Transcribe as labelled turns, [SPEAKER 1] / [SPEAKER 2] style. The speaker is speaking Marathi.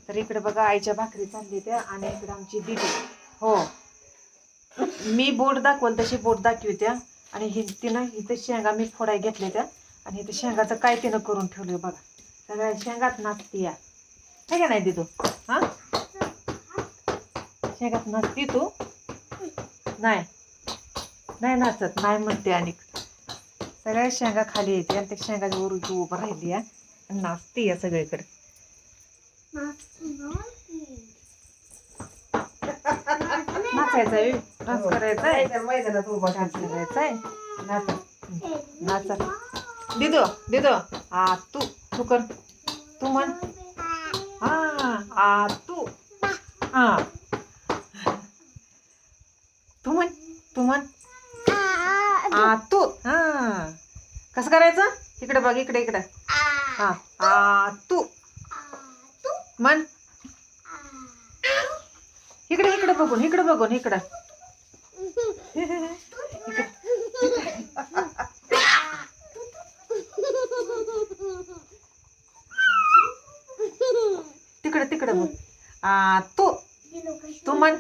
[SPEAKER 1] तर इकडे बघा आईच्या भाकरी चालली त्या आणि इकडे आमची दीदी. हो, मी बोट दाखवल तशी बोट दाखवत्या आणि तिनं इथे शेंगा मी फोडाय घेतल्या त्या आणि इथे शेंगाचं काय तिनं करून ठेवलं बघा. सगळ्या शेंगात नाचती या, हे का नाही दिदू? हा, शेंगात नाचती तू? नाही नाही नाचत नाही म्हणते. आणि सगळ्या शेंगा खाली येते आणि त्या शेंगाच्या वर उभं राहिली या आणि नाचती या सगळीकडे. नाचायचंय, डान्स करायचंय, मैदानात उभा डान्स करायचंय. नाचा नाचा दिदो दिदो. तू तू कर, तू म्हण. हा तू, हा तू म्हण, तू म्हण. तू, हा कसं करायचं? इकडे बघ, इकडे इकडे. हा तू म्हण. इकडे इकडे बघून, इकडे बघून, इकडं. तिकडे तिकडे बघ. तू तू म्हण.